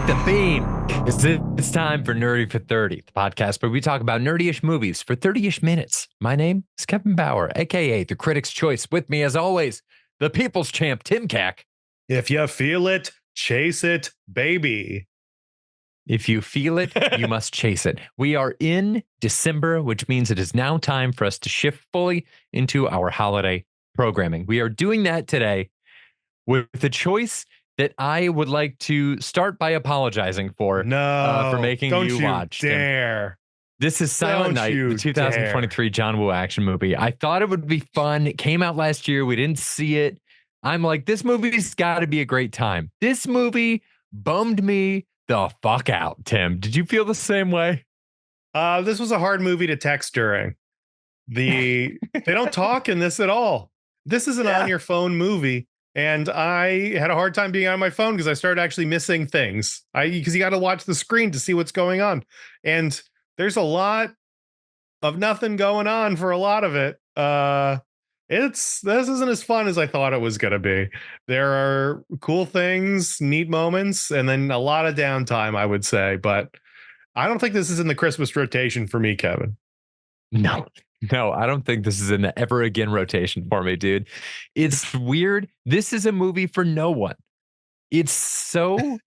the theme. It's time for Nerdy for 30, the podcast where we talk about nerdy-ish movies for 30-ish minutes. My name is Kevin Bauer, a.k.a. The Critic's Choice. With me, as always, the People's Champ, Tim Cack. If you feel it, chase it, baby. If you feel it, you must chase it. We are in December, which means it is now time for us to shift fully into our holiday programming. We are doing that today with a choice that I would like to start by apologizing for making don't you watch. Dare. This is Silent Night, the 2023 John Woo action movie. I thought it would be fun. It came out last year. We didn't see it. I'm like, this movie's got to be a great time. This movie bummed me the fuck out, Tim. Did you feel the same way? This was a hard movie to text during. They don't talk in this at all. This is an on your phone movie. And I had a hard time being on my phone because I started actually missing things. Because you got to watch the screen to see what's going on. And there's a lot of nothing going on for a lot of it. This isn't as fun as I thought it was going to be. There are cool things, neat moments, and then a lot of downtime, I would say. But I don't think this is in the Christmas rotation for me, Kevin. No, I don't think this is in the ever again rotation for me, dude. It's weird. This is a movie for no one. It's so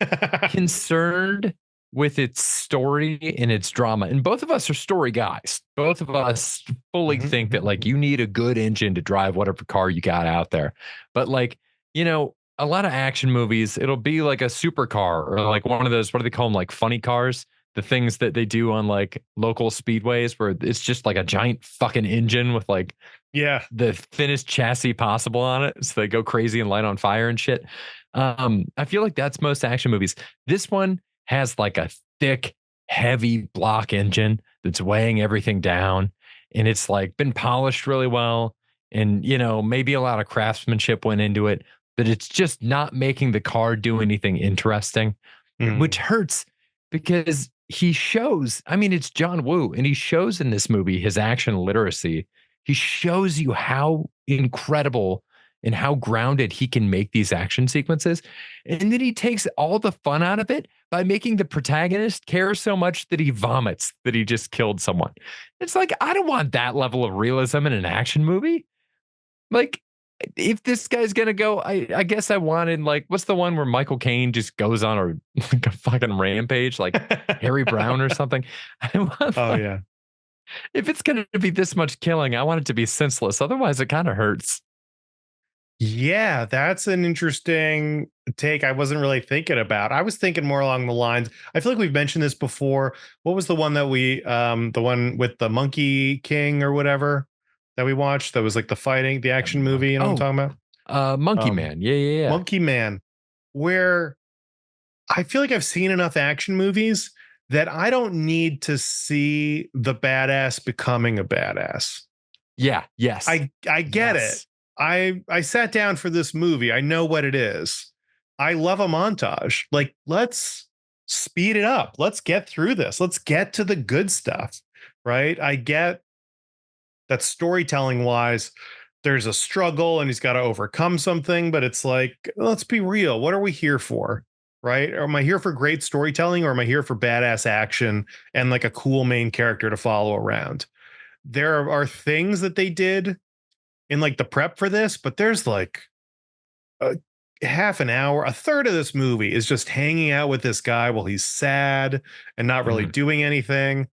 concerned with its story and its drama. And both of us are story guys. Both of us fully think that like you need a good engine to drive whatever car you got out there. But like, you know, a lot of action movies, it'll be like a supercar or like one of those, what do they call them? Like funny cars. The things that they do on like local speedways where it's just like a giant fucking engine with like the thinnest chassis possible on it. So they go crazy and light on fire and shit. I feel like that's most action movies. This one has like a thick, heavy block engine that's weighing everything down. And it's like been polished really well. And, you know, maybe a lot of craftsmanship went into it, but it's just not making the car do anything interesting, which hurts because he shows, I mean, it's John Woo, and he shows in this movie his action literacy. He shows you how incredible and how grounded he can make these action sequences. And then he takes all the fun out of it by making the protagonist care so much that he vomits that he just killed someone. It's like, I don't want that level of realism in an action movie. Like, if this guy's gonna go, I guess I wanted like, what's the one where Michael Caine just goes on like a fucking rampage, like Harry Brown or something? If it's gonna be this much killing, I want it to be senseless. Otherwise, it kind of hurts. Yeah, that's an interesting take. I wasn't really thinking about. I was thinking more along the lines. I feel like we've mentioned this before. What was the one that the one with the Monkey King or whatever that we watched? That was like the action movie. You know what I'm talking about? Monkey Man. Yeah. Monkey Man, where I feel like I've seen enough action movies that I don't need to see the badass becoming a badass. Yeah. Yes. I get it. I sat down for this movie. I know what it is. I love a montage. Like, let's speed it up. Let's get through this. Let's get to the good stuff, right? I get that storytelling wise, there's a struggle and he's got to overcome something, but it's like, let's be real. What are we here for? Right? Or am I here for great storytelling, or am I here for badass action and like a cool main character to follow around? There are things that they did in like the prep for this, but there's like a half an hour, a third of this movie is just hanging out with this guy while he's sad and not really doing anything.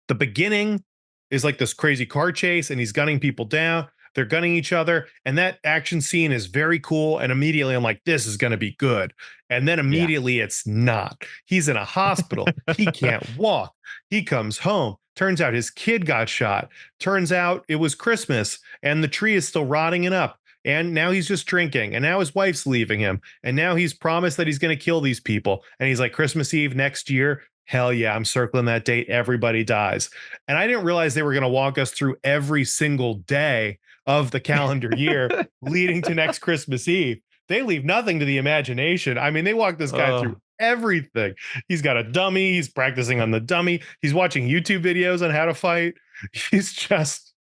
The beginning is like this crazy car chase and he's gunning people down. They're gunning each other. And that action scene is very cool. And immediately I'm like, this is going to be good. And then immediately it's not. He's in a hospital. He can't walk. He comes home. Turns out his kid got shot. Turns out it was Christmas and the tree is still rotting it up. And now he's just drinking. And now his wife's leaving him. And now he's promised that he's going to kill these people. And he's like, Christmas Eve next year. Hell yeah, I'm circling that date. Everybody dies. And I didn't realize they were going to walk us through every single day of the calendar year leading to next Christmas Eve. They leave nothing to the imagination. I mean, they walk this guy through everything. He's got a dummy. He's practicing on the dummy. He's watching YouTube videos on how to fight. He's just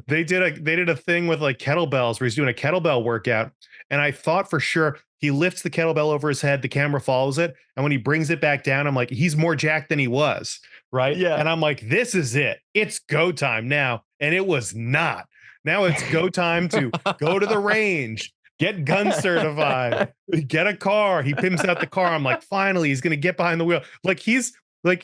they did a thing with like kettlebells where he's doing a kettlebell workout, and I thought for sure he lifts the kettlebell over his head, the camera follows it, and when he brings it back down, I'm like, he's more jacked than he was, right? Yeah. And I'm like, this is it. It's go time now, and it was not. Now it's go time to go to the range, get gun certified, get a car. He pimps out the car. I'm like, finally, he's gonna get behind the wheel. Like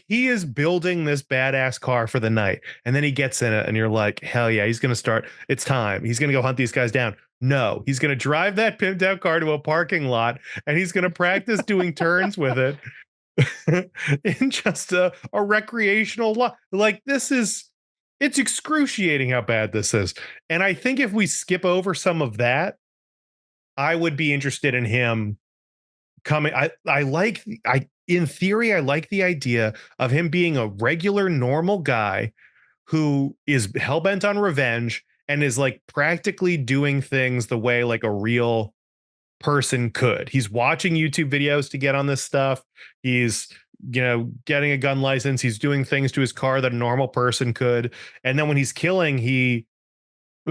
he is building this badass car for the night. And then he gets in it and you're like, hell yeah, he's going to start. It's time. He's going to go hunt these guys down. No, he's going to drive that pimped out car to a parking lot and he's going to practice doing turns with it in just a recreational lot. Like it's excruciating how bad this is. And I think if we skip over some of that, I would be interested in him coming. I in theory, I like the idea of him being a regular, normal guy who is hell-bent on revenge and is like practically doing things the way like a real person could. He's watching YouTube videos to get on this stuff. He's, getting a gun license. He's doing things to his car that a normal person could. And then when he's killing, he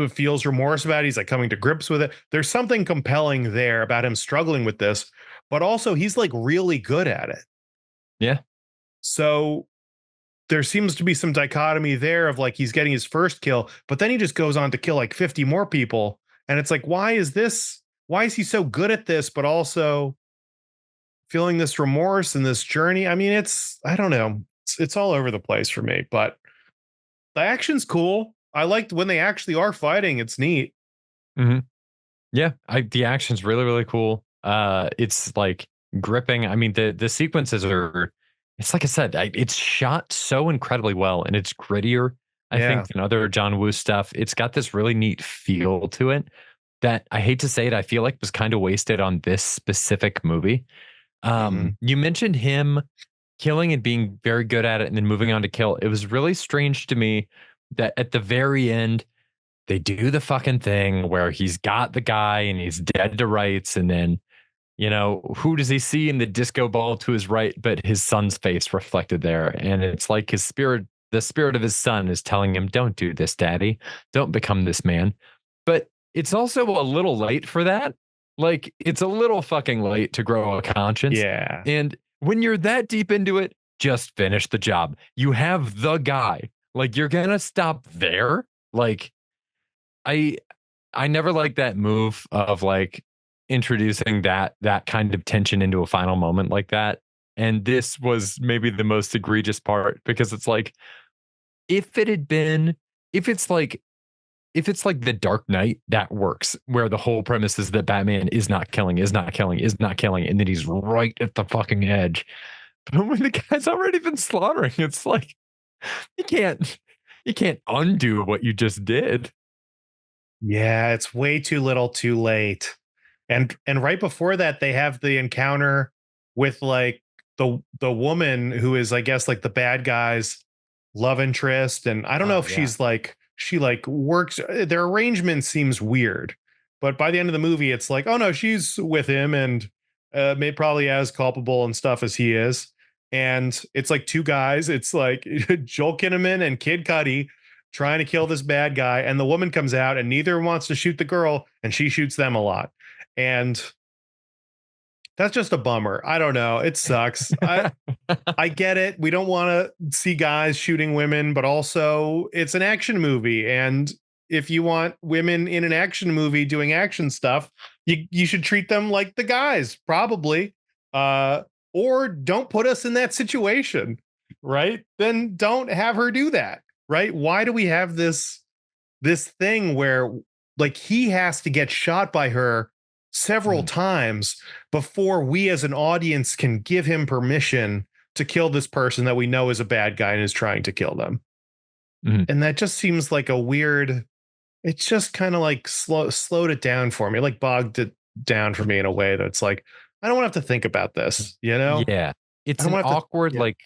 feels remorse about it. He's like coming to grips with it. There's something compelling there about him struggling with this, but also he's like really good at it. Yeah. So there seems to be some dichotomy there of like he's getting his first kill, but then he just goes on to kill like 50 more people. And it's like, why is he so good at this, but also feeling this remorse and this journey? I mean, I don't know. It's all over the place for me, but the action's cool. I liked when they actually are fighting. It's neat. Mm-hmm. Yeah. The action's really, really cool. It's like gripping. I mean, the sequences are, it's like I said, it's shot so incredibly well and it's grittier, I think, than other John Woo stuff. It's got this really neat feel to it that I hate to say it, I feel like was kind of wasted on this specific movie. You mentioned him killing and being very good at it and then moving on to kill. It was really strange to me that at the very end, they do the fucking thing where he's got the guy and he's dead to rights. And then, who does he see in the disco ball to his right, but his son's face reflected there. And it's like the spirit of his son is telling him, don't do this, daddy. Don't become this man. But it's also a little late for that. Like, it's a little fucking late to grow a conscience. Yeah. And when you're that deep into it, just finish the job. You have the guy. Like, you're going to stop there. Like, I never liked that move of like introducing that kind of tension into a final moment like that. And this was maybe the most egregious part because it's like, if it's like the Dark Knight, that works, where the whole premise is that Batman is not killing, and then he's right at the fucking edge. But when the guy's already been slaughtering, it's like you can't undo what you just did. Yeah, it's way too little, too late. And right before that, they have the encounter with like the woman who is, I guess, like the bad guy's love interest. And I don't know if she's like she like works. Their arrangement seems weird, but by the end of the movie, it's like, oh no, she's with him and may probably as culpable and stuff as he is. And it's like two guys. It's like Joel Kinnaman and Kid Cudi trying to kill this bad guy, and the woman comes out and neither wants to shoot the girl, and she shoots them a lot. And that's just a bummer. I don't know. It sucks. I get it. We don't want to see guys shooting women, but also it's an action movie. And if you want women in an action movie doing action stuff, you should treat them like the guys, probably. Or don't put us in that situation, right? Then don't have her do that, right? Why do we have this thing where like he has to get shot by her several times before we as an audience can give him permission to kill this person that we know is a bad guy and is trying to kill them? And that just seems like a weird, it's just kind of like slowed it down for me, like bogged it down for me in a way that's like, I don't want to have to think about this, Yeah. It's an awkward, like,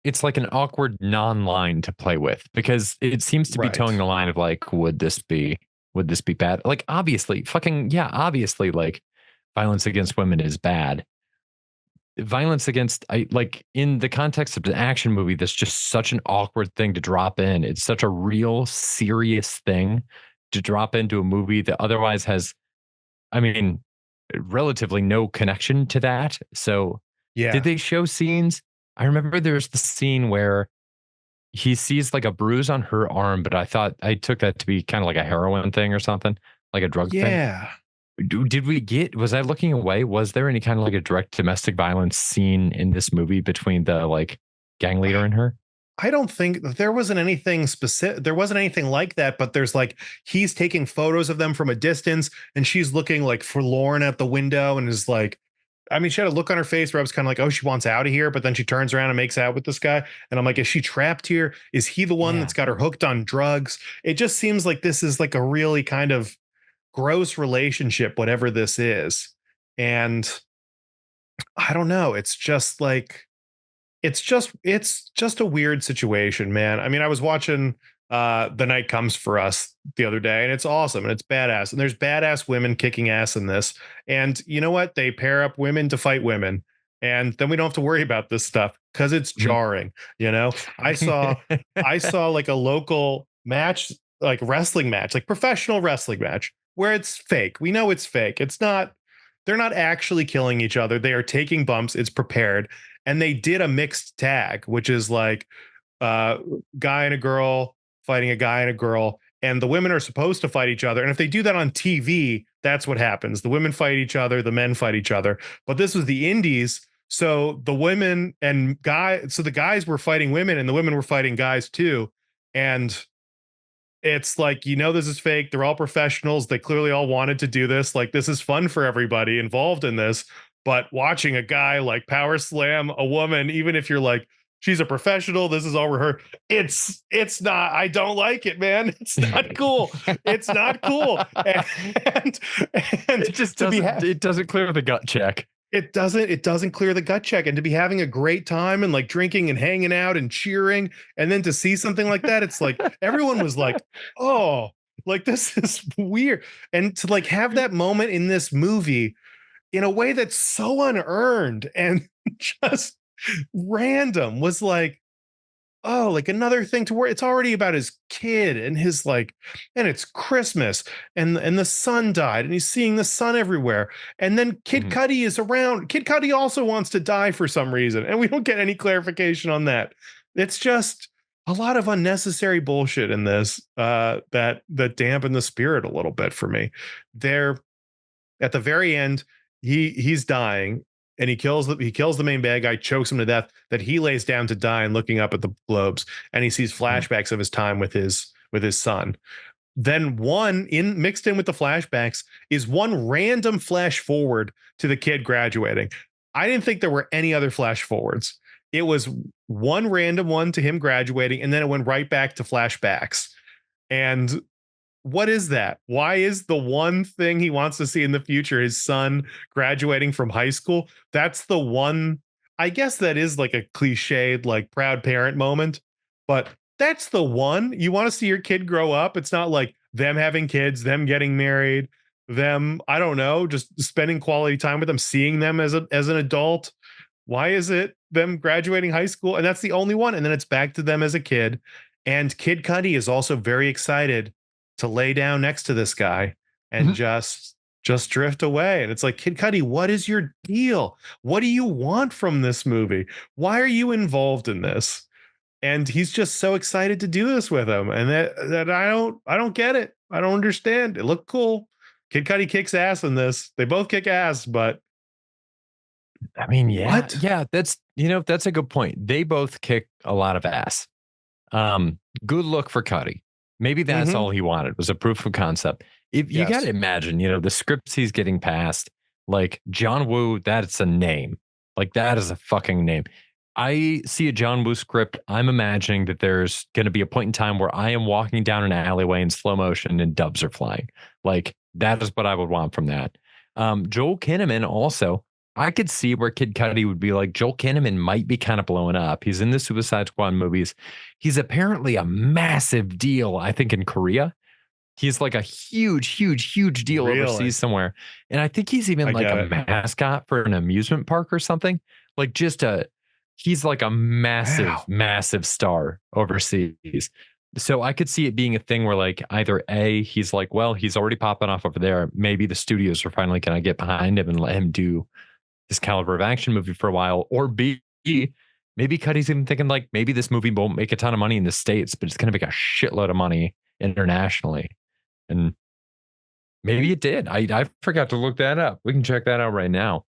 it's like an awkward non-line to play with because it seems to be towing the line of like, would this be bad? Like, obviously, like violence against women is bad. violence against, I like, in the context of an action movie, that's just such an awkward thing to drop in. It's such a real serious thing to drop into a movie that otherwise has, I mean, relatively no connection to that. So did Yeah. they show scenes? I remember there's the scene where he sees like a bruise on her arm, but I took that to be kind of like a heroin thing or something, like a drug thing. Yeah. Did we get, was I looking away? Was there any kind of like a direct domestic violence scene in this movie between the like gang leader and her? I don't think there wasn't anything specific. There wasn't anything like that, but there's like he's taking photos of them from a distance and she's looking like forlorn at the window and is like, I mean, she had a look on her face where I was kind of like, oh, she wants out of here. But then she turns around and makes out with this guy. And I'm like, is she trapped here? Is he the one Yeah. that's got her hooked on drugs? It just seems like this is like a really kind of gross relationship, whatever this is. And I don't know. It's just like, it's just a weird situation, man. I mean, I was watching The Night Comes for Us the other day, and it's awesome and it's badass. And there's badass women kicking ass in this. And you know what? They pair up women to fight women. And then we don't have to worry about this stuff because it's Mhm. jarring. You know, I saw like a local match, like wrestling match, like professional wrestling match, where it's fake. We know it's fake. It's not, they're not actually killing each other. They are taking bumps. It's prepared. And they did a mixed tag, which is like uh guy and a girl fighting a guy and a girl. And the women are supposed to fight each other. And if they do that on TV, that's what happens. The women fight each other, the men fight each other. But this was the indies. So the women and so the guys were fighting women and the women were fighting guys too. And it's like, you know, this is fake. They're all professionals. They clearly all wanted to do this. Like, this is fun for everybody involved in this. But watching a guy like power slam a woman, even if you're like, she's a professional, this is all rehearsed. It's not, I don't like it, man. It's not cool. It's not cool. And, and It just to be doesn't, it doesn't clear the gut check. it doesn't clear the gut check, and to be having a great time and like drinking and hanging out and cheering, and then to see something like that, it's like everyone was like, oh, like this is weird. And to like have that moment in this movie in a way that's so unearned and just random was like, oh, like another thing to where it's already about his kid and his like, and it's Christmas and the son died and he's seeing the sun everywhere. And then Kid Mhm. Cudi is around. Kid Cudi also wants to die for some reason, and we don't get any clarification on that. It's just a lot of unnecessary bullshit in this that dampen the spirit a little bit for me. There at the very end, he's dying and he kills the main bad guy, chokes him to death. That he lays down to die and looking up at the globes, and he sees Mhm. flashbacks of his time with his son. Then one in mixed in with the flashbacks is one random flash forward to the kid graduating. I didn't think there were any other flash forwards. It was one random one to him graduating, and then it went right back to flashbacks. And what is that? Why is the one thing he wants to see in the future his son graduating from high school? That's the one. I guess that is like a cliched, like proud parent moment, but that's the one you want to see your kid grow up. It's not like them having kids, them getting married, them, I don't know, just spending quality time with them, seeing them as an adult. Why is it them graduating high school? And that's the only one. And then it's back to them as a kid. And Kid Cudi is also very excited to lay down next to this guy and Mhm. just drift away. And it's like, Kid Cudi, what is your deal? What do you want from this movie? Why are you involved in this? And he's just so excited to do this with him. And that I don't get it. I don't understand. It looked cool. Kid Cudi kicks ass in this. They both kick ass, but I mean, yeah, what? yeah, that's, that's a good point. They both kick a lot of ass. Good look for Cuddy. Maybe that's Mm-hmm. all he wanted, was a proof of concept. If you got to Yes. imagine, the scripts he's getting past, like John Woo, that's a name. Like that is a fucking name. I see a John Woo script. I'm imagining that there's going to be a point in time where I am walking down an alleyway in slow motion and dubs are flying. Like that is what I would want from that. Joel Kinnaman also, I could see where Kid Cudi would be like, Joel Kinnaman might be kind of blowing up. He's in the Suicide Squad movies. He's apparently a massive deal, I think, in Korea. He's like a huge, huge, huge deal Really? overseas somewhere. And I think he's even I like a get it. mascot for an amusement park or something. like he's like a massive, Wow. massive star overseas. So I could see it being a thing where like either A, he's like, well, he's already popping off over there. Maybe the studios are finally going to get behind him and let him do this caliber of action movie for a while. Or B, maybe Cuddy's even thinking like maybe this movie won't make a ton of money in the States, but it's going to make a shitload of money internationally. And maybe it did. I forgot to look that up. We can check that out right now.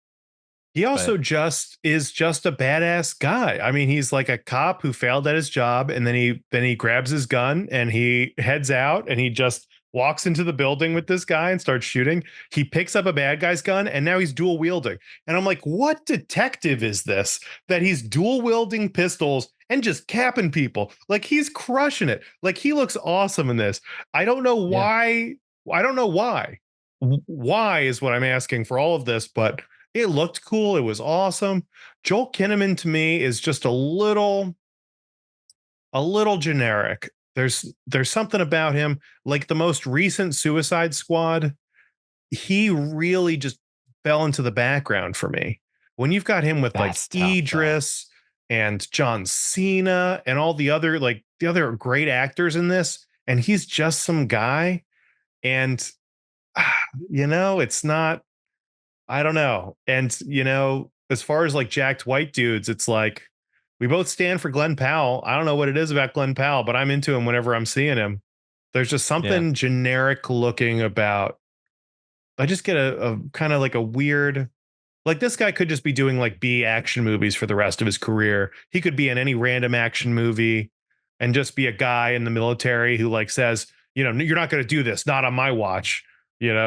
He also But just is just a badass guy. I mean, he's like a cop who failed at his job, and then he grabs his gun and he heads out and he just walks into the building with this guy and starts shooting. He picks up a bad guy's gun and now he's dual wielding. And I'm like, what detective is this that he's dual wielding pistols and just capping people? Like he's crushing it. Like he looks awesome in this. I don't know yeah, why. I don't know why. Why is what I'm asking for all of this, but it looked cool. It was awesome. Joel Kinnaman to me is just a little generic. There's something about him, like the most recent Suicide Squad. He really just fell into the background for me. When you've got him with like that's tough though. Idris and John Cena and all the other great actors in this, and he's just some guy. And it's not. I don't know. And, as far as like jacked white dudes, it's like we both stand for Glenn Powell. I don't know what it is about Glenn Powell, but I'm into him whenever I'm seeing him. There's just Yeah. something generic looking about. I just get a kind of like a weird, like this guy could just be doing like B action movies for the rest of his career. He could be in any random action movie and just be a guy in the military who like says, you're not going to do this, not on my watch.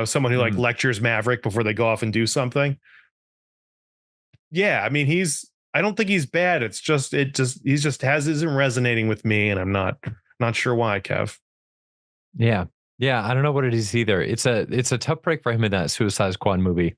Someone who like Mhm. lectures Maverick before they go off and do something. Yeah, I mean, I don't think he's bad. He just has isn't resonating with me, and I'm not sure why, Kev. Yeah. Yeah. I don't know what it is either. It's a tough break for him in that Suicide Squad movie.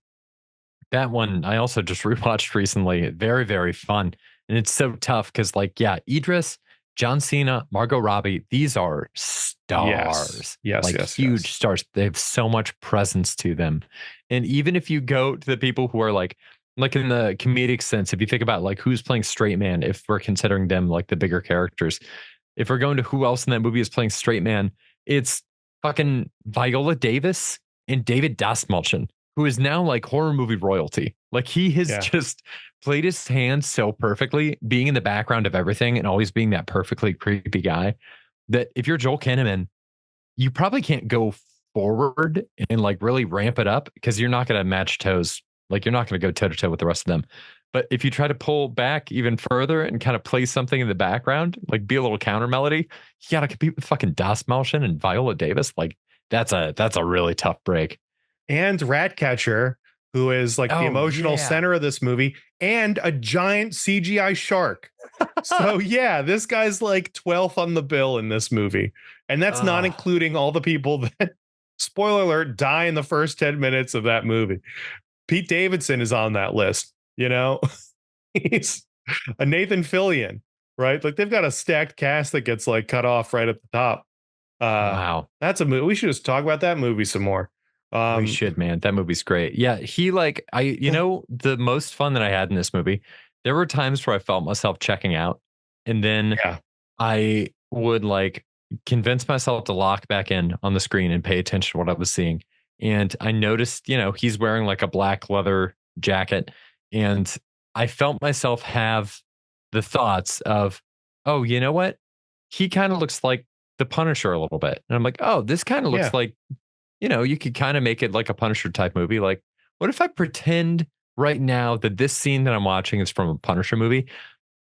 That one I also just rewatched recently. Very, very fun. And it's so tough because, like, yeah, Idris, John Cena, Margot Robbie, these are Yes. stars, Yes, like yes, yes. huge stars. They have so much presence to them. And even if you go to the people who are like in the comedic sense, if you think about like who's playing straight man, if we're considering them like the bigger characters, if we're going to who else in that movie is playing straight man, it's fucking Viola Davis and David Dastmalchian, who is now like horror movie royalty. Like he has Yeah. just played his hand so perfectly, being in the background of everything and always being that perfectly creepy guy that if you're Joel Kinnaman, you probably can't go forward and like really ramp it up because you're not going to match toes. Like you're not going to go toe to toe with the rest of them. But if you try to pull back even further and kind of play something in the background, like be a little counter melody, you got to compete with fucking Das Malshin and Viola Davis. Like that's a really tough break. And Ratcatcher, who is like the Oh emotional yeah. center of this movie, and a giant CGI shark. So yeah, this guy's like 12th on the bill in this movie. And that's not Oh, including all the people that, spoiler alert, die in the first 10 minutes of that movie. Pete Davidson is on that list, He's a Nathan Fillion, right? Like they've got a stacked cast that gets like cut off right at the top. Uh wow. that's a movie. We should just talk about that movie some more. We Um should, man. That movie's great. Yeah, he like the most fun that I had in this movie, there were times where I felt myself checking out, and then yeah. I would like convince myself to lock back in on the screen and pay attention to what I was seeing. And I noticed, he's wearing like a black leather jacket, and I felt myself have the thoughts of, oh, you know what? He kind of looks like the Punisher a little bit. And I'm like, oh, this kind of looks Yeah. like you could kind of make it like a Punisher type movie. Like, what if I pretend right now that this scene that I'm watching is from a Punisher movie?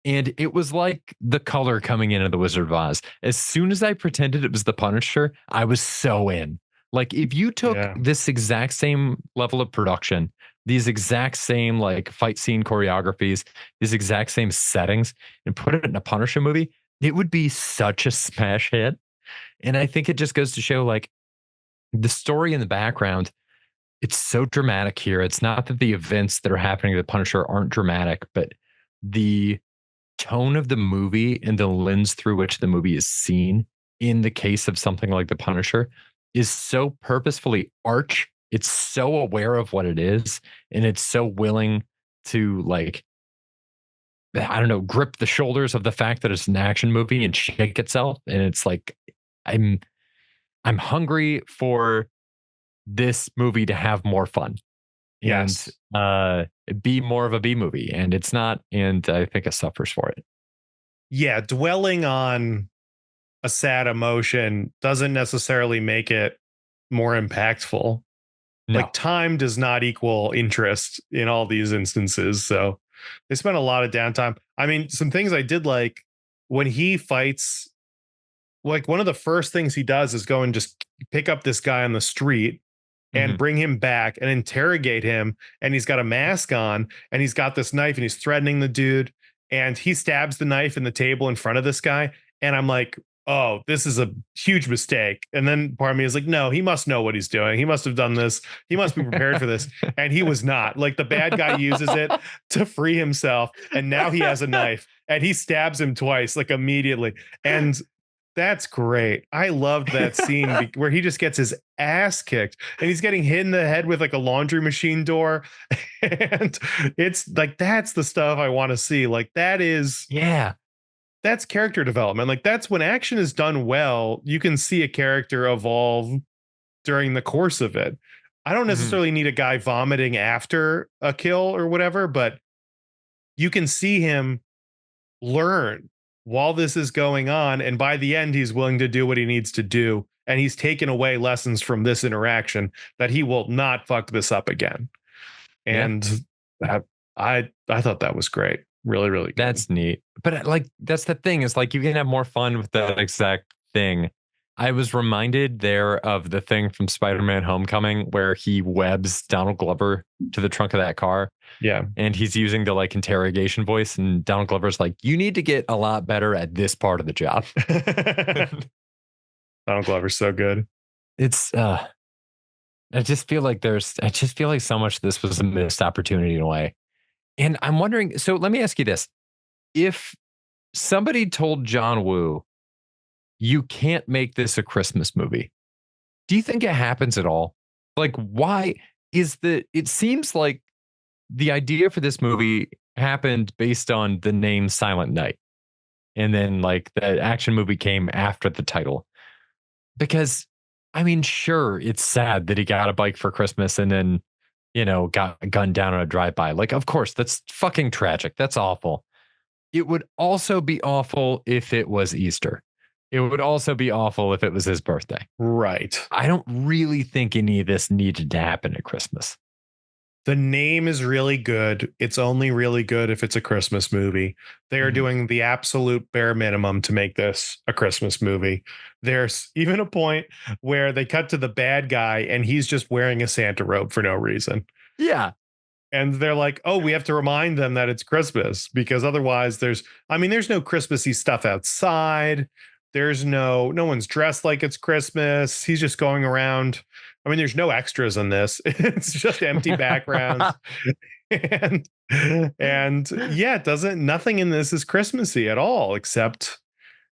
And it was like the color coming in of the Wizard of Oz. As soon as I pretended it was the Punisher, I was so in. Like, if you took Yeah. this exact same level of production, these exact same like fight scene choreographies, these exact same settings, and put it in a Punisher movie, it would be such a smash hit. And I think it just goes to show like the story in the background, it's so dramatic here. It's not that the events that are happening to the Punisher aren't dramatic, but the tone of the movie and the lens through which the movie is seen in the case of something like the Punisher is so purposefully arch. It's so aware of what it is, and it's so willing to like I don't know, grip the shoulders of the fact that it's an action movie and shake itself. And it's like, I'm I'm hungry for this movie to have more fun and Yes. be more of a B movie. And it's not. And I think it suffers for it. Yeah, dwelling on a sad emotion doesn't necessarily make it more impactful. Like No. time does not equal interest in all these instances. So they spent a lot of downtime. I mean, some things I did like when he fights, like one of the first things he does is go and just pick up this guy on the street and Mhm. bring him back and interrogate him. And he's got a mask on and he's got this knife and he's threatening the dude. And he stabs the knife in the table in front of this guy. And I'm like, oh, this is a huge mistake. And then part of me is like, no, he must know what he's doing. He must have done this. He must be prepared for this. And he was not. Like the bad guy uses it to free himself. And now he has a knife and he stabs him twice, like immediately. And that's great. I loved that scene where he just gets his ass kicked and he's getting hit in the head with like a laundry machine door. And it's like, that's the stuff I want to see. Like, Yeah. that's character development. Like, that's when action is done well, you can see a character evolve during the course of it. I don't Mhm. necessarily need a guy vomiting after a kill or whatever, but you can see him learn while this is going on. And by the end, he's willing to do what he needs to do. And he's taken away lessons from this interaction that he will not fuck this up again. Yeah. And that, I thought that was great. Really, really good. That's neat. But like, that's the thing is like, you can have more fun with that exact thing. I was reminded there of the thing from Spider-Man Homecoming where he webs Donald Glover to the trunk of that car Yeah. and he's using the like interrogation voice. And Donald Glover's like, you need to get a lot better at this part of the job. Donald Glover's so good. It's, I just feel like so much of this was a missed opportunity in a way. And I'm wondering, so let me ask you this. If somebody told John Woo, you can't make this a Christmas movie, do you think it happens at all? Like, why it seems like the idea for this movie happened based on the name Silent Night. And then like the action movie came after the title. Because I mean, sure, it's sad that he got a bike for Christmas and then, got gunned down on a drive-by. Like, of course, that's fucking tragic. That's awful. It would also be awful if it was Easter. It would also be awful if it was his birthday. Right. I don't really think any of this needed to happen at Christmas. The name is really good. It's only really good if it's a Christmas movie. They are Mhm. doing the absolute bare minimum to make this a Christmas movie. There's even a point where they cut to the bad guy and he's just wearing a Santa robe for no reason. Yeah. And they're like, oh, we have to remind them that it's Christmas because otherwise there's no Christmassy stuff outside. There's no one's dressed like it's Christmas. He's just going around. I mean, there's no extras in this. It's just empty backgrounds. And yeah, it doesn't nothing in this is Christmassy at all, except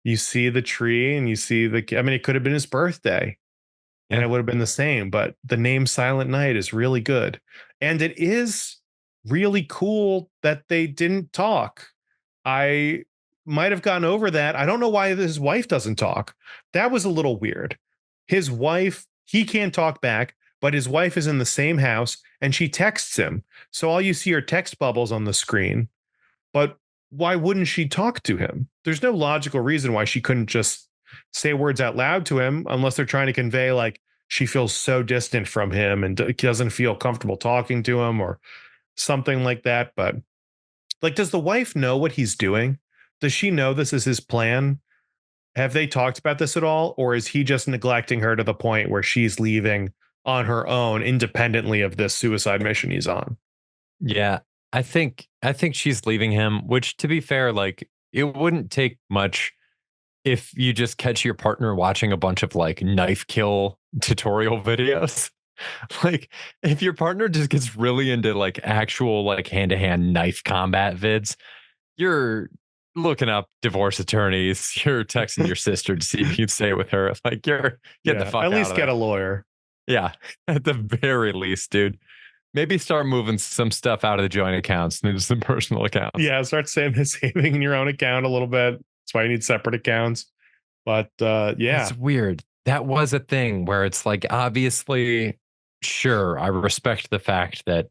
you see the tree and you see I mean, it could have been his birthday and Yeah. it would have been the same. But the name Silent Night is really good. And it is really cool that they didn't talk. I might have gotten over that. I don't know why his wife doesn't talk. That was a little weird. His wife, he can't talk back, but his wife is in the same house and she texts him. So all you see are text bubbles on the screen. But why wouldn't she talk to him? There's no logical reason why she couldn't just say words out loud to him unless they're trying to convey like she feels so distant from him and doesn't feel comfortable talking to him or something like that. But like, does the wife know what he's doing? Does she know this is his plan? Have they talked about this at all? Or is he just neglecting her to the point where she's leaving on her own independently of this suicide mission he's on? Yeah. I think she's leaving him, which to be fair, like it wouldn't take much if you just catch your partner watching a bunch of like knife kill tutorial videos. Like if your partner just gets really into like actual like hand-to-hand knife combat vids, you're looking up divorce attorneys, you're texting your sister to see if you'd stay with her. Like you're get the Yeah, fuck at out least of get there. a lawyer. Yeah, at the very least, dude. Maybe start moving some stuff out of the joint accounts into some personal accounts. Yeah, start saving in your own account a little bit. That's why you need separate accounts. But It's yeah, weird. That was a thing where it's like, obviously, sure, I respect the fact that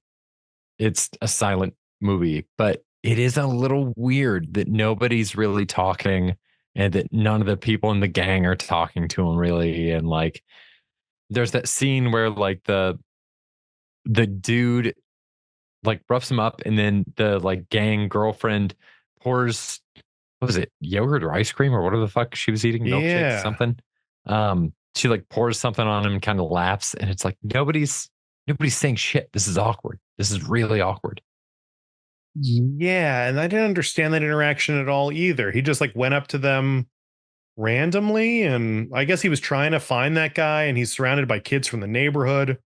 it's a silent movie, but it is a little weird that nobody's really talking and that none of the people in the gang are talking to him really. And like, there's that scene where like the dude like roughs him up, and then the like gang girlfriend pours, what was it, yogurt or ice cream or whatever the fuck she was eating, milkshake, yeah. something. She like pours something on him, kind of laughs, and it's like nobody's saying shit. This is awkward. This is really awkward. Yeah, and I didn't understand that interaction at all either. He just like went up to them randomly, and I guess he was trying to find that guy, and he's surrounded by kids from the neighborhood,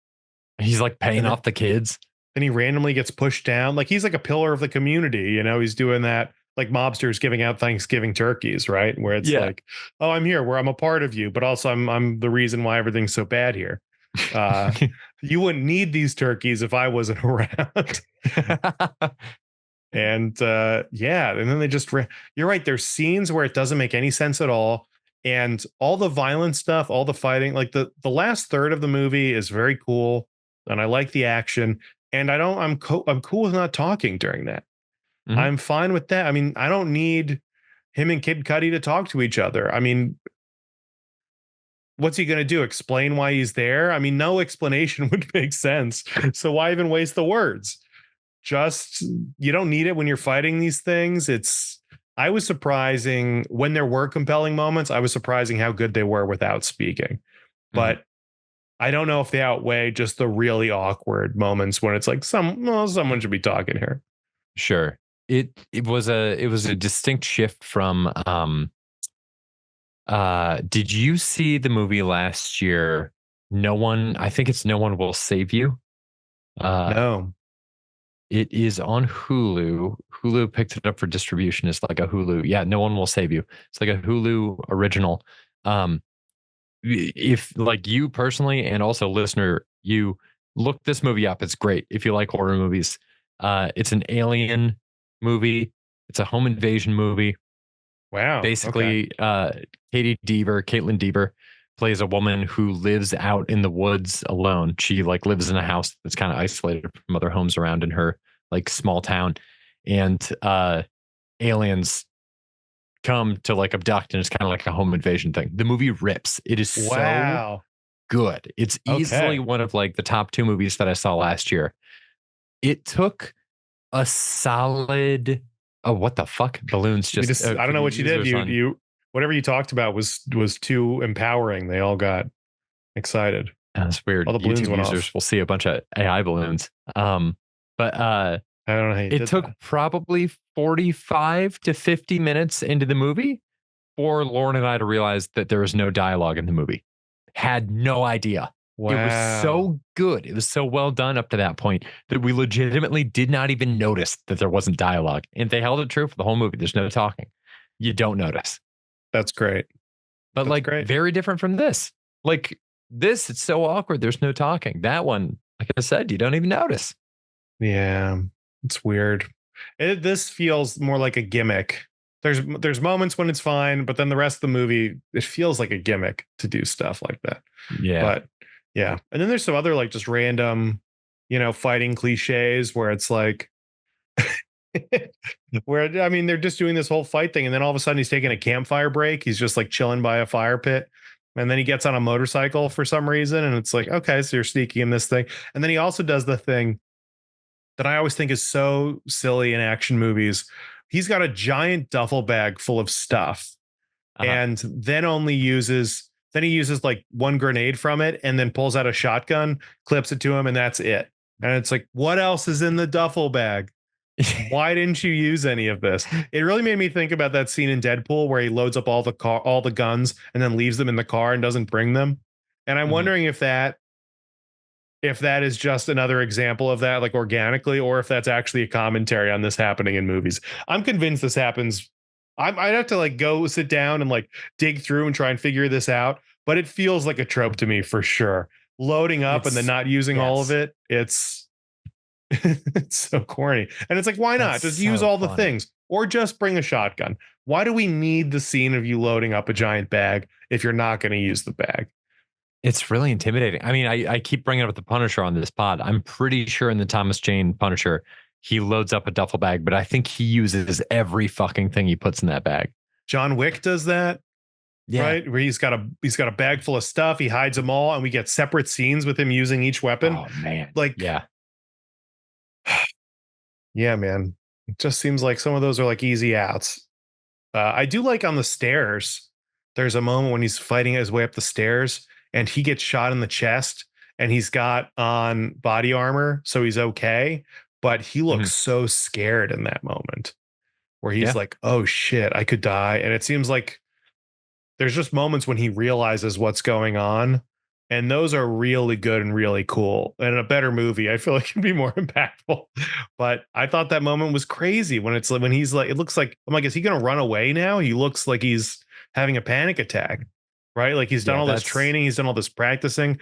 He's like paying and off the kids. then he randomly gets pushed down. Like he's like a pillar of the community, you know, he's doing that like mobsters giving out Thanksgiving turkeys, right? Where it's Yeah. like, oh, I'm here, where I'm a part of you, but also I'm the reason why everything's so bad here. Uh you wouldn't need these turkeys if I wasn't around. And yeah, and then they just you're right, there's scenes where it doesn't make any sense at all, and all the violent stuff, all the fighting, like the last third of the movie is very cool, and I like the action, and I'm cool with not talking during that. Mhm. I'm fine with that. I mean, I don't need him and Kid Cudi to talk to each other. I mean, what's he going to do? Explain why he's there? I mean, no explanation would make sense. So why even waste the words? Just, you don't need it when you're fighting these things. I was surprising when there were compelling moments. I was surprising how good they were without speaking. Mhm. But I don't know if they outweigh just the really awkward moments when it's like someone should be talking here. Sure. It was a distinct shift from did you see the movie last year? I think it's No One Will Save You. Uh No. it is on Hulu. Hulu picked it up for distribution. It's like a Hulu. Yeah, No One Will Save You. It's like a Hulu original. Um if like you personally and also listener, you look this movie up. It's great if you like horror movies. It's an alien movie. It's a home invasion movie. Wow. Okay. Basically, Caitlin Deaver plays a woman who lives out in the woods alone. She like lives in a house that's kind of isolated from other homes around in her like small town, and aliens come to like abduct, and it's kind of like a home invasion thing. The movie rips. It is so Wow. good. It's easily Okay. one of like the top two movies that I saw last year. It took a solid, oh, what the fuck? Balloons We just just I for don't know the what you did. users on. You whatever you talked about was too empowering. They all got excited. That's weird. All the balloons YouTube went users off. will see a bunch of AI balloons. But I don't know how you it did took that. probably 45 to 50 minutes into the movie for Lauren and I to realize that there was no dialogue in the movie. Had no idea. It was Wow. so good. It was so well done up to that point that we legitimately did not even notice that there wasn't dialogue. And they held it true for the whole movie. There's no talking. You don't notice. That's great. But That's like great. very different from this. Like this, it's so awkward. There's no talking. That one, like I said, you don't even notice. Yeah. It's weird. This feels more like a gimmick. There's moments when it's fine, but then the rest of the movie, it feels like a gimmick to do stuff like that. Yeah. But yeah. And then there's some other like just random, fighting cliches where it's like where I mean they're just doing this whole fight thing, and then all of a sudden he's taking a campfire break. He's just like chilling by a fire pit. And then he gets on a motorcycle for some reason. And it's like, okay, so you're sneaking in this thing. And then he also does the thing that I always think is so silly in action movies. He's got a giant duffel bag full of stuff Uh-huh. and then he uses like one grenade from it and then pulls out a shotgun, clips it to him, and that's it. And it's like, what else is in the duffel bag? Why didn't you use any of this? It really made me think about that scene in Deadpool where he loads up all the guns and then leaves them in the car and doesn't bring them. And I'm Mhm. wondering if that is just another example of that, like organically, or if that's actually a commentary on this happening in movies. I'm convinced this happens. I'd have to like go sit down and like dig through and try and figure this out, but it feels like a trope to me for sure. Loading up and then It's not using all of yes. it. It's It's so corny. And it's like, why That's not? Just use so all the funny. things or just bring a shotgun. Why do we need the scene of you loading up a giant bag if you're not going to use the bag? It's really intimidating. I mean, I keep bringing up the Punisher on this pod. I'm pretty sure in the Thomas Jane Punisher, he loads up a duffel bag, but I think he uses every fucking thing he puts in that bag. John Wick does that, Yeah. right? Where he's got a bag full of stuff, he hides them all, and we get separate scenes with him using each weapon. Oh man. Like, Yeah. yeah, man. It just seems like some of those are like easy outs. I do like on the stairs. There's a moment when he's fighting his way up the stairs and he gets shot in the chest and he's got on body armor, so he's okay. But he Mhm. looks so scared in that moment where he's Yeah. like, oh shit, I could die. And it seems like there's just moments when he realizes what's going on. And those are really good and really cool. And in a better movie, I feel like it'd be more impactful. But I thought that moment was crazy when it's like when he's like, it looks like, I'm like, is he gonna run away now? He looks like he's having a panic attack, right? Like he's done Yeah. all this That's training, he's done all this practicing,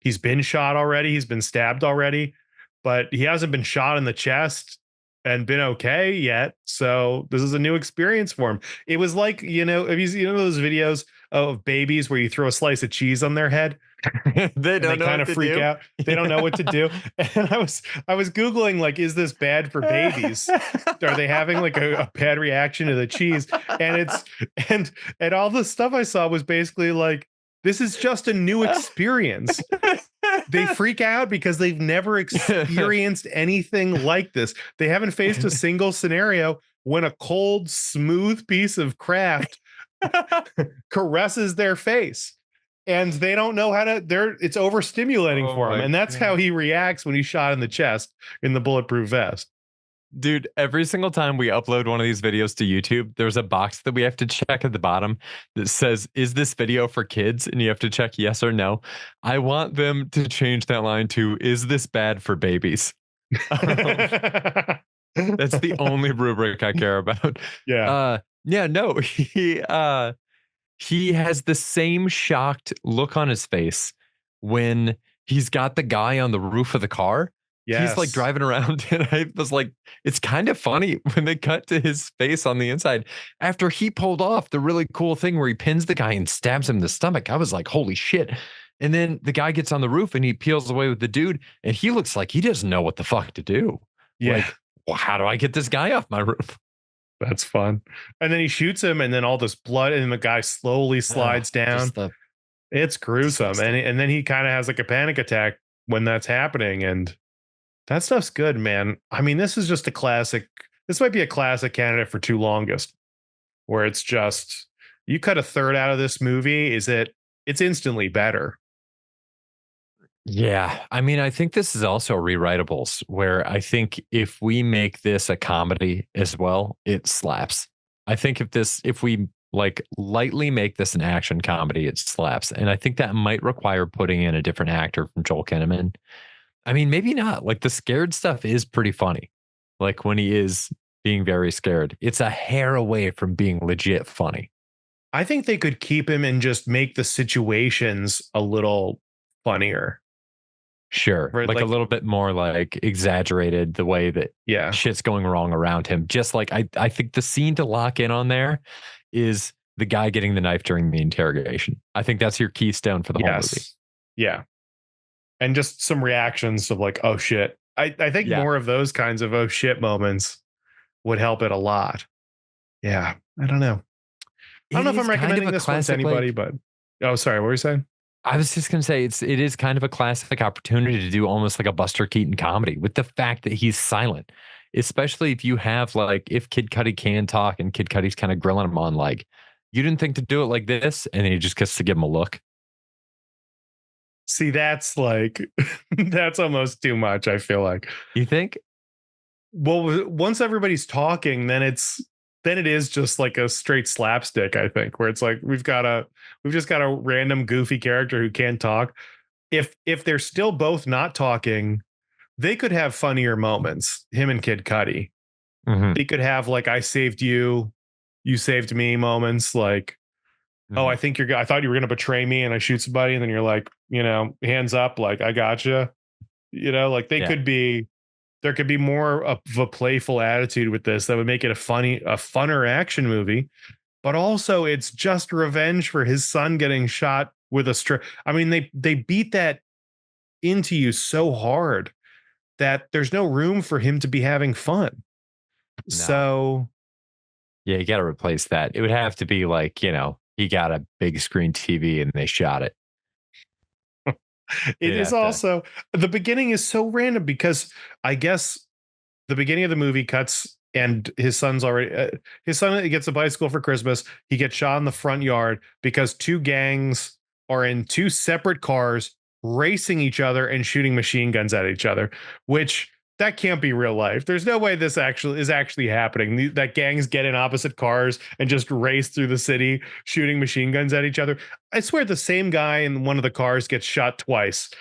he's been shot already, he's been stabbed already, but he hasn't been shot in the chest and been okay yet. So this is a new experience for him. It was like, have you know those videos of babies where you throw a slice of cheese on their head they and they don't know kind what of to freak do. out? They don't know what to do. And I was Googling, like, is this bad for babies? Are they having like a bad reaction to the cheese? And and all the stuff I saw was basically like, this is just a new experience. They freak out because they've never experienced anything like this. They haven't faced a single scenario when a cold, smooth piece of craft caresses their face. And they don't know how to, it's overstimulating Oh for him. my And that's how god. he reacts when he's shot in the chest in the bulletproof vest. Dude, every single time we upload one of these videos to YouTube, there's a box that we have to check at the bottom that says, "Is this video for kids?" And you have to check yes or no. I want them to change that line to, "Is this bad for babies?" Um, that's the only rubric I care about. Yeah. Yeah, no, he has the same shocked look on his face when he's got the guy on the roof of the car. He's like Yes. driving around, and I was like, it's kind of funny when they cut to his face on the inside after he pulled off the really cool thing where he pins the guy and stabs him in the stomach. I was like, holy shit. And then the guy gets on the roof and he peels away with the dude, and he looks like he doesn't know what the fuck to do. Yeah. Like, well, how do I get this guy off my roof? That's fun. And then he shoots him, and then all this blood, and the guy slowly Oh, slides down. just the It's gruesome. disgusting. And then he kind of has like a panic attack when that's happening. And that stuff's good, man. I mean, this is just a classic. This might be a classic candidate for two longest, where it's just you cut a third out of this movie, it's instantly better. Yeah, I mean, I think this is also rewritables where I think if we make this a comedy as well, it slaps. I think if we like lightly make this an action comedy, it slaps. And I think that might require putting in a different actor from Joel Kinnaman. I mean, maybe not. Like the scared stuff is pretty funny. Like when he is being very scared, it's a hair away from being legit funny. I think they could keep him and just make the situations a little funnier. Sure. Right? Like a Like, little bit more like exaggerated the way that yeah. shit's going wrong around him. Just like I think the scene to lock in on there is the guy getting the knife during the interrogation. I think that's your keystone for the whole movie. Yes. Yeah. And just some reactions of like, oh shit. I think Yeah. more of those kinds of oh shit moments would help it a lot. Yeah. I don't know. I don't It know if I'm is kind of recommending a this one to classic, anybody, like but oh, sorry, what were you saying? I was just gonna say it is kind of a classic opportunity to do almost like a Buster Keaton comedy with the fact that he's silent. Especially if you have like if Kid Cudi can talk and Kid Cudi's kind of grilling him on like, you didn't think to do it like this, and then he just gets to give him a look. See, that's like that's almost too much, I feel like. You think? Well, once everybody's talking, then it is just like a straight slapstick, I think, where it's like we've just got a random goofy character who can't talk. If they're still both not talking, they could have funnier moments, him and Kid Cudi. Mhm, They could have like I saved you, you saved me moments, like, oh, mhm. I thought you were gonna betray me and I shoot somebody, and then you're like, hands up, like I gotcha. Like they Yeah. could be there could be more of a playful attitude with this that would make it a funner action movie. But also, it's just revenge for his son getting shot with a I mean, they beat that into you so hard that there's no room for him to be having fun. No. So yeah, you got to replace that. It would have to be like, he got a big screen TV and they shot it. it is also the beginning is so random because I guess the beginning of the movie cuts and his son's already his son gets a bicycle for Christmas. He gets shot in the front yard because two gangs are in two separate cars racing each other and shooting machine guns at each other, which that can't be real life. There's no way this is actually happening. That gangs get in opposite cars and just race through the city shooting machine guns at each other. I swear the same guy in one of the cars gets shot twice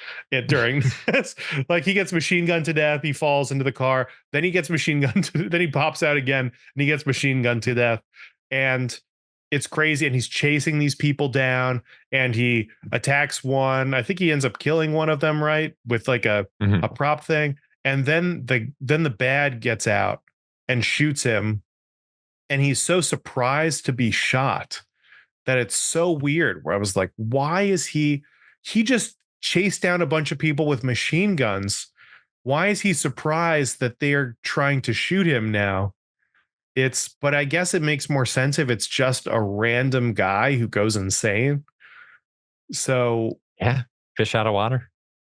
during this. Like he gets machine gunned to death. He falls into the car. Then he gets machine gunned. Then he pops out again and he gets machine gunned to death. And it's crazy. And he's chasing these people down and he attacks one. I think he ends up killing one of them, right? With like a prop thing. And then the bad gets out and shoots him. And he's so surprised to be shot that it's so weird, where I was like, why is he just chased down a bunch of people with machine guns. Why is he surprised that they're trying to shoot him now? But I guess it makes more sense if it's just a random guy who goes insane. So yeah, fish out of water.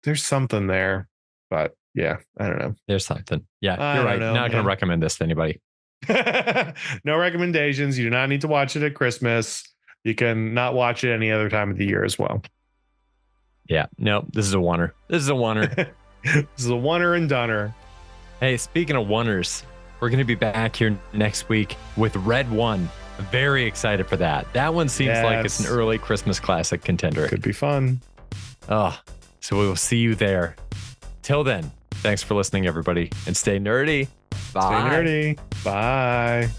There's something there, but yeah, I don't know. There's something. Yeah, you're right. Not going to recommend this to anybody. No recommendations. You do not need to watch it at Christmas. You can not watch it any other time of the year as well. Yeah, no, this is a oneer. This is a oneer. This is a oneer and doneer. Hey, speaking of oneers, we're going to be back here next week with Red One. Very excited for that. That one seems like it's an early Christmas classic contender. Could be fun. Oh, so we will see you there. Till then, thanks for listening, everybody, and stay nerdy. Bye. Stay nerdy. Bye.